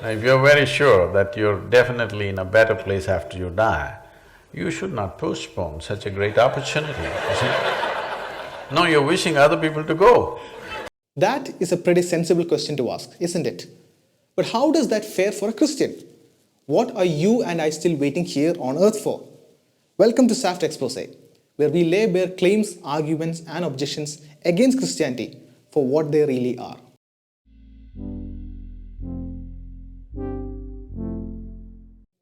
Now, if you're very sure that you're definitely in a better place after you die, you should not postpone such a great opportunity, you see. No, you're wishing other people to go. That is a pretty sensible question to ask, isn't it? But how does that fare for a Christian? What are you and I still waiting here on earth for? Welcome to SAFT Expose, where we lay bare claims, arguments and objections against Christianity for what they really are.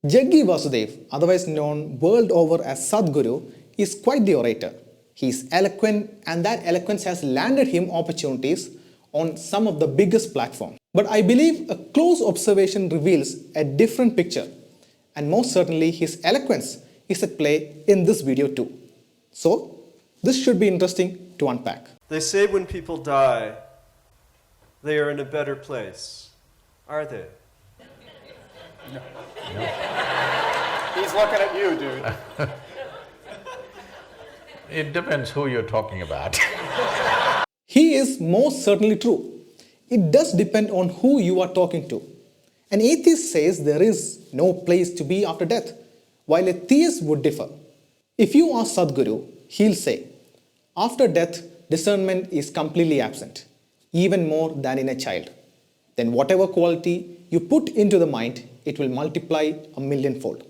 Jaggi Vasudev, otherwise known world over as Sadhguru, is quite the orator. He is eloquent, and that eloquence has landed him opportunities on some of the biggest platforms. But I believe a close observation reveals a different picture, and most certainly his eloquence is at play in this video too. So, this should be interesting to unpack. They say when people die, they are in a better place. Are they? No. He's looking at you, dude. It depends who you're talking about. He is most certainly true. It does depend on who you are talking to. An atheist says there is no place to be after death, while a theist would differ. If you ask Sadhguru, he'll say, after death, discernment is completely absent, even more than in a child. Then whatever quality you put into the mind, it will multiply a millionfold.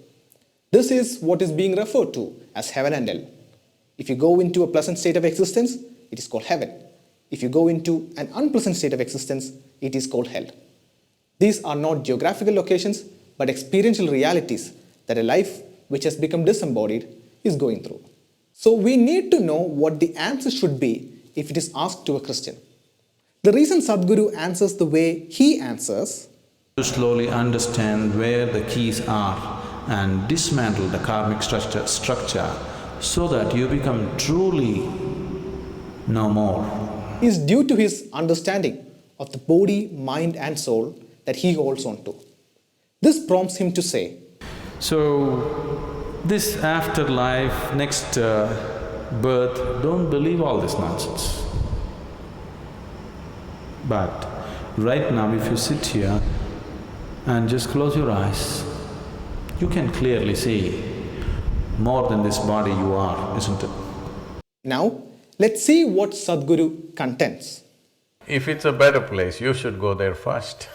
This is what is being referred to as heaven and hell. If you go into a pleasant state of existence, it is called heaven. If you go into an unpleasant state of existence, it is called hell. These are not geographical locations, but experiential realities that a life which has become disembodied is going through. So we need to know what the answer should be if it is asked to a Christian. The reason Sadhguru answers the way he answers, to slowly understand where the keys are and dismantle the karmic structure so that you become truly no more, is due to his understanding of the body, mind and soul that he holds on to. This prompts him to say, so this afterlife, next birth, don't believe all this nonsense. But right now if you sit here and just close your eyes, you can clearly see more than this body you are, isn't it? Now, let's see what Sadhguru contends. If it's a better place, you should go there first.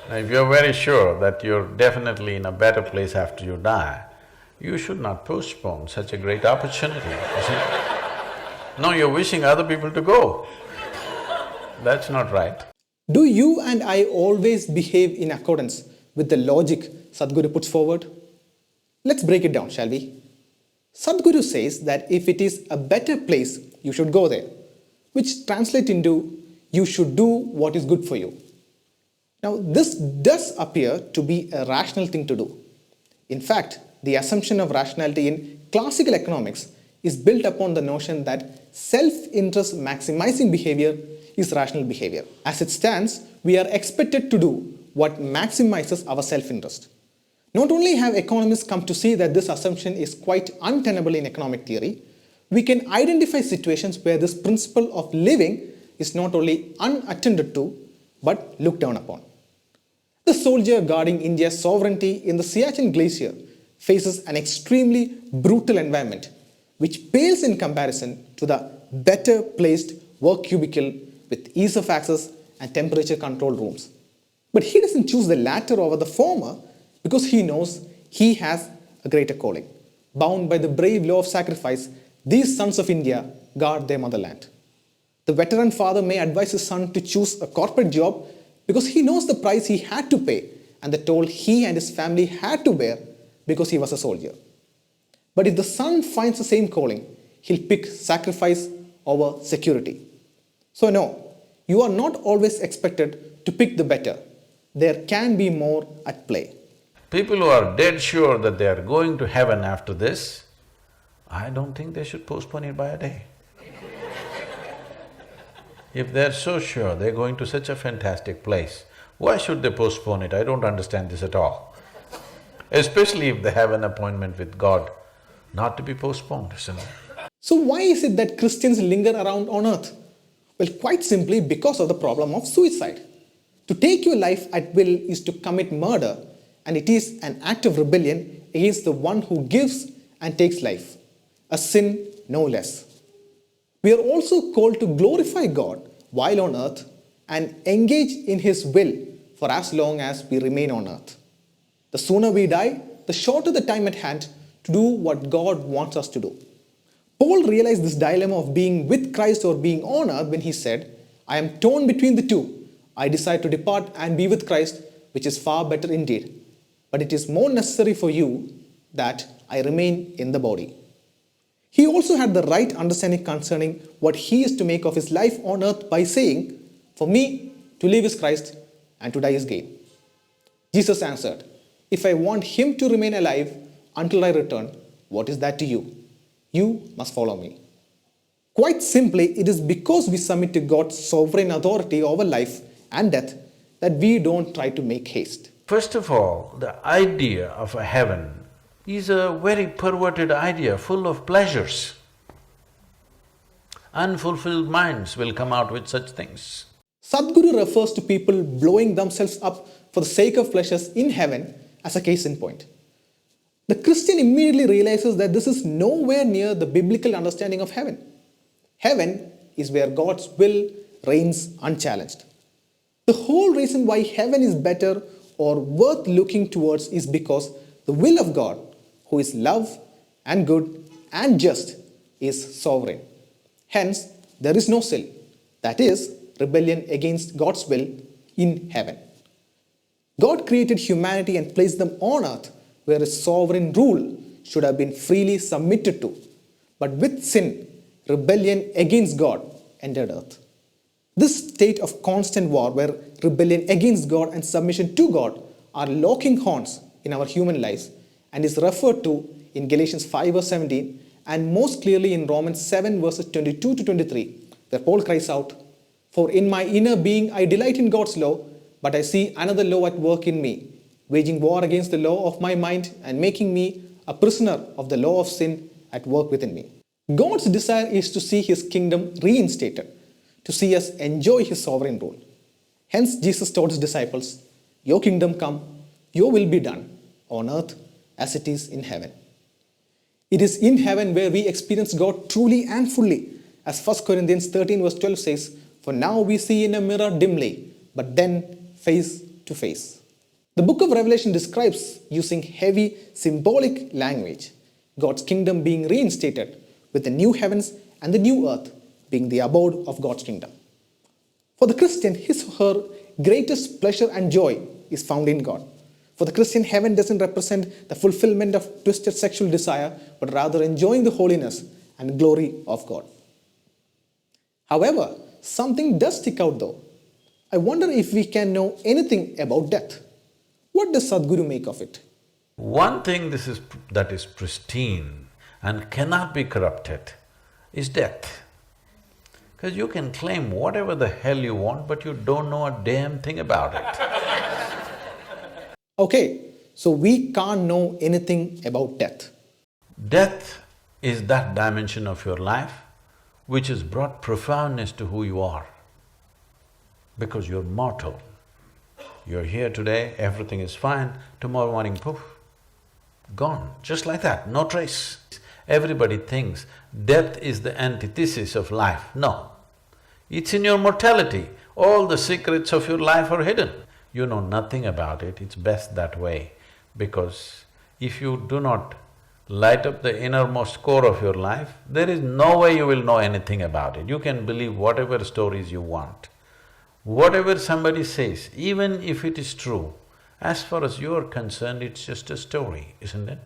Now, if you're very sure that you're definitely in a better place after you die, you should not postpone such a great opportunity, you see. No, you're wishing other people to go. That's not right. Do you and I always behave in accordance with the logic Sadhguru puts forward? Let's break it down, shall we? Sadhguru says that if it is a better place, you should go there, which translates into you should do what is good for you. Now, this does appear to be a rational thing to do. In fact, the assumption of rationality in classical economics is built upon the notion that self-interest maximizing behavior is rational behavior. As it stands, we are expected to do what maximizes our self-interest. Not only have economists come to see that this assumption is quite untenable in economic theory, we can identify situations where this principle of living is not only unattended to, but looked down upon. The soldier guarding India's sovereignty in the Siachen glacier faces an extremely brutal environment, which pales in comparison to the better placed work cubicle with ease of access and temperature controlled rooms. But he doesn't choose the latter over the former because he knows he has a greater calling. Bound by the brave law of sacrifice, these sons of India guard their motherland. The veteran father may advise his son to choose a corporate job because he knows the price he had to pay and the toll he and his family had to bear because he was a soldier. But if the son finds the same calling, he'll pick sacrifice over security. So no, you are not always expected to pick the better. There can be more at play. People who are dead sure that they are going to heaven after this, I don't think they should postpone it by a day. If they're so sure they're going to such a fantastic place, why should they postpone it? I don't understand this at all. Especially if they have an appointment with God, not to be postponed, isn't it? So why is it that Christians linger around on earth? Well, quite simply because of the problem of suicide. To take your life at will is to commit murder, and it is an act of rebellion against the one who gives and takes life, a sin no less. We are also called to glorify God while on earth and engage in His will for as long as we remain on earth. The sooner we die, the shorter the time at hand to do what God wants us to do. Paul realized this dilemma of being with Christ or being on earth when he said, I am torn between the two. I decide to depart and be with Christ, which is far better indeed. But it is more necessary for you that I remain in the body. He also had the right understanding concerning what he is to make of his life on earth by saying, for me, to live is Christ and to die is gain. Jesus answered, if I want him to remain alive until I return, what is that to you? You must follow me. Quite simply, it is because we submit to God's sovereign authority over life and death that we don't try to make haste. First of all, the idea of a heaven is a very perverted idea, full of pleasures. Unfulfilled minds will come out with such things. Sadhguru refers to people blowing themselves up for the sake of pleasures in heaven as a case in point. The Christian immediately realizes that this is nowhere near the biblical understanding of heaven. Heaven is where God's will reigns unchallenged. The whole reason why heaven is better or worth looking towards is because the will of God, who is love and good and just, is sovereign. Hence, there is no sin, that is, rebellion against God's will in heaven. God created humanity and placed them on earth where His sovereign rule should have been freely submitted to. But with sin, rebellion against God entered earth. This state of constant war where rebellion against God and submission to God are locking horns in our human lives and is referred to in Galatians 5 verse 17 and most clearly in Romans 7 verses 22 to 23 where Paul cries out, for in my inner being I delight in God's law, but I see another law at work in me, waging war against the law of my mind and making me a prisoner of the law of sin at work within me. God's desire is to see His kingdom reinstated, to see us enjoy His sovereign rule. Hence Jesus told His disciples, your kingdom come, your will be done on earth as it is in heaven. It is in heaven where we experience God truly and fully, as 1 Corinthians 13 verse 12 says, for now we see in a mirror dimly, but then face to face. The book of Revelation describes, using heavy symbolic language, God's kingdom being reinstated with the new heavens and the new earth being the abode of God's kingdom. For the Christian, his or her greatest pleasure and joy is found in God. For the Christian, heaven doesn't represent the fulfillment of twisted sexual desire, but rather enjoying the holiness and glory of God. However, something does stick out though. I wonder if we can know anything about death. What does Sadhguru make of it? One thing that is pristine and cannot be corrupted is death. Because you can claim whatever the hell you want, but you don't know a damn thing about it. Okay, so we can't know anything about death. Death is that dimension of your life which has brought profoundness to who you are. Because you're mortal. You're here today, everything is fine, tomorrow morning, poof, gone, just like that, no trace. Everybody thinks death is the antithesis of life. No, it's in your mortality. All the secrets of your life are hidden. You know nothing about it, it's best that way, because if you do not light up the innermost core of your life, there is no way you will know anything about it. You can believe whatever stories you want. Whatever somebody says, even if it is true, as far as you are concerned, it's just a story, isn't it?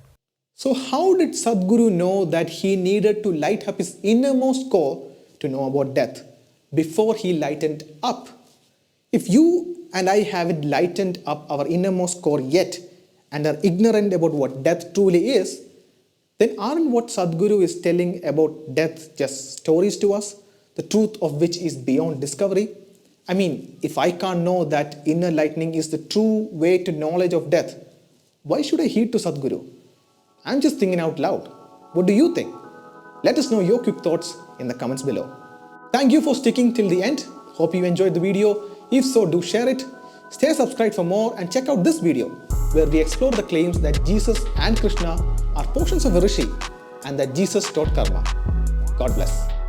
So how did Sadhguru know that he needed to light up his innermost core to know about death before he lightened up? If you and I haven't lightened up our innermost core yet and are ignorant about what death truly is, then aren't what Sadhguru is telling about death just stories to us, the truth of which is beyond discovery? I mean, if I can't know that inner lightning is the true way to knowledge of death, why should I heed to Sadhguru? I'm just thinking out loud. What do you think? Let us know your quick thoughts in the comments below. Thank you for sticking till the end. Hope you enjoyed the video. If so, do share it. Stay subscribed for more and check out this video where we explore the claims that Jesus and Krishna are portions of a rishi and that Jesus taught karma. God bless.